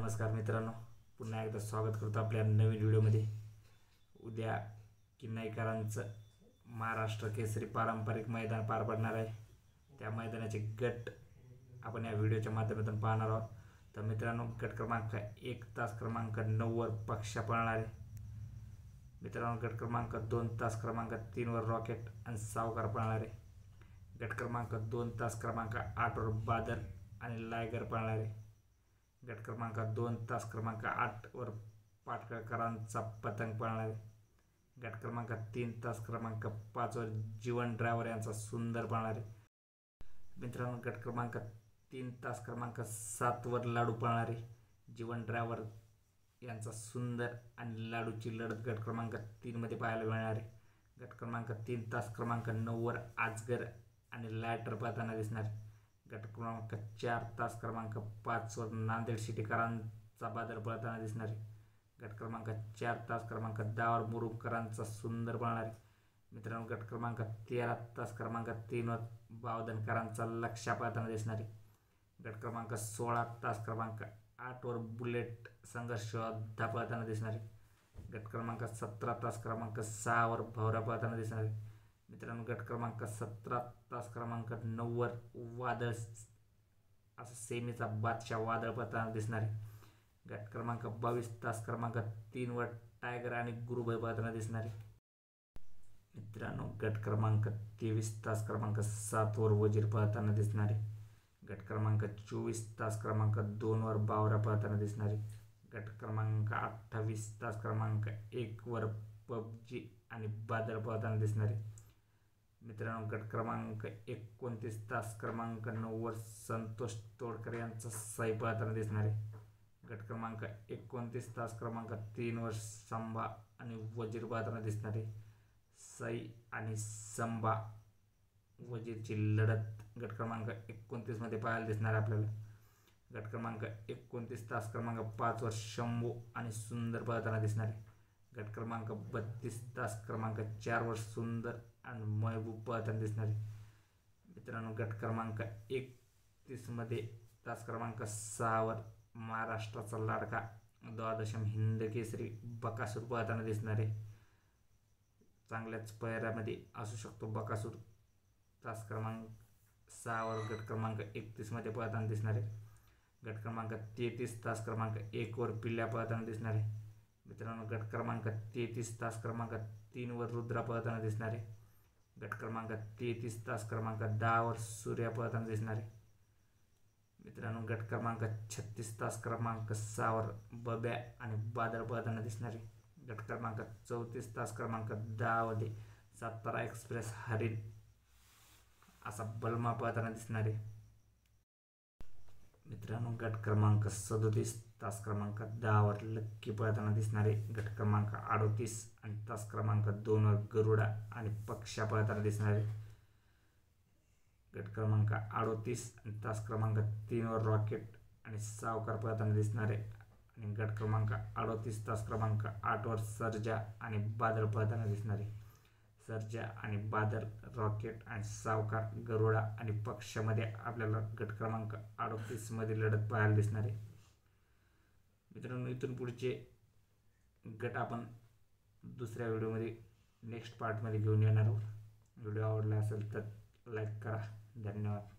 नमस्कार मित्रांनो, पुन्हा एकदा स्वागत करतो आपल्या नवीन व्हिडिओमध्ये। उद्या किन्नाईकरांचं महाराष्ट्र केसरी पारंपरिक मैदान पार पडणार आहे। त्या मैदानाचे गट आपण या व्हिडिओच्या माध्यमातून पाहणार आहोत। तर मित्रांनो, गट क्रमांक 1 तास क्रमांक 9 वर पक्ष पळणार आहे। मित्रांनो, गट क्रमांक 2 तास क्रमांक 3 वर रॉकेट आणि सावकार पळणार आहे। गट क्रमांक 2 तास क्रमांक 8 वर बादल आणि लायगर पळणार आहे। गट क्रमांक 2 तास क्रमांक 8 वर पाटकळकरांचा पतंग पळणार आहे। गट क्रमांक 3 तास क्रमांक 5 वर जीवन ड्रायव्हर यांचा सुंदर पळणार आहे। मित्रांनो, गट क्रमांक 3 तास क्रमांक 7 वर लाडू पळणार आहे। जीवन ड्रायव्हर यांचा सुंदर आणि लाडूची लढत गट क्रमांक 3 मध्ये पाहायला मिळणार आहे। गट क्रमांक 3 तास क्रमांक 9 वर आजगर आणि लायटर पळताना दिसणार आहे। गट क्रमांक 4 तास क्रमांक 5 वर नांदेड सिटीकरांचा बादल पळताना दिसणार आहे। गट क्रमांक 4 तास क्रमांक 10 वर मुरुमकरांचा सुंदर पळणार आहे। मित्रांनो, गट क्रमांक 13 तास क्रमांक 3 वर बावधनकरांचा लक्ष्य पळताना दिसणार आहे। गट क्रमांक 16 तास क्रमांक 8 वर बुलेट संघर्ष योद्धा पळताना दिसणार आहे। गट क्रमांक 17 तास क्रमांक 6 वर भवरा पळताना दिसणार आहे। मित्रांनो, गट क्रमांक 17 तास क्रमांक 9 वर वादळ असा सेमीचा बादशाह वादळ पळताना दिसणार आहे। गट क्रमांक 22 तास क्रमांक 3 वर टायगर आणि गुरुभाई पळताना दिसणार आहे। मित्रांनो, गट क्रमांक 23 तास क्रमांक 7 वर वजीर पळताना दिसणार आहे। गट क्रमांक 24 तास क्रमांक 2 वर बावरा पळताना दिसणार आहे। गट क्रमांक 28 तास क्रमांक 1 वर पबजी आणि बादल पळताना दिसणार आहे। मित्रांनो, गट क्रमांक 29 तास क्रमांक 9 वर संतोष तोडकर यांचा साई पळताना दिसणार आहे। गट क्रमांक 29 तास क्रमांक 3 वर संभा आणि वजीर पळताना दिसणार आहे। साई आणि संभा वजीरची लढत गट क्रमांक 29 मध्ये पाहायला दिसणार आहे आपल्याला। गट क्रमांक 29 तास क्रमांक 5 वर शंभू आणि सुंदर पळताना दिसणार आहे। गट क्रमांक 32 तास क्रमांक 4 वर सुंदर आणि महबूब पळताना दिसणार आहे। मित्रांनो, गट क्रमांक 31 मध्ये तास क्रमांक 6 वर महाराष्ट्राचा लाडका द्वादशम हिंद केसरी बकासूर पळताना दिसणार आहे। चांगल्याच पैऱ्यामध्ये असू शकतो बकासूर। तास क्रमांक 6 वर गट क्रमांक 31 मध्ये पळताना दिसणार आहे। गट क्रमांक 33 तास क्रमांक 1 वर पिल्ल्या पळताना दिसणार आहे। मित्रांनो, गट क्रमांक 33 तास क्रमांक 3 वर रुद्रा पळताना दिसणार आहे। गट क्रमांक 33 तास क्रमांक 10 वर सूर्या पळताना दिसणार आहे। मित्रांनो, गट क्रमांक 36 तास क्रमांक 6 वर बब्या आणि बादल पळताना दिसणार आहे। गट क्रमांक 34 तास क्रमांक 10 मध्ये सातारा एक्सप्रेस हरिण असा बलमा पळताना दिसणार आहे। मित्रांनो, गट क्रमांक 37 तास क्रमांक 10 वर लक्की पळताना दिसणार आहे। गट क्रमांक 38 आणि तास क्रमांक 2 वर गरुडा आणि पक्षा पळताना दिसणार आहे। गट क्रमांक 38 आणि तास क्रमांक 3 वर रॉकेट आणि सावकार पळताना दिसणार आहे। आणि गट क्रमांक 38 तास क्रमांक 8 वर सर्जा आणि बादल पळताना दिसणार आहे। सर्जा आणि बादल, रॉकेट आणि सावकार, गरुडा आणि पक्षामध्ये आपल्याला गट क्रमांक 38 मध्ये लढत पाहायला दिसणार आहे। मित्रांनो, इथून पुढचे गट आपण दुसऱ्या व्हिडिओमध्ये नेक्स्ट पार्टमध्ये घेऊन येणार आहोत। व्हिडिओ आवडला असेल तर लाईक करा। धन्यवाद।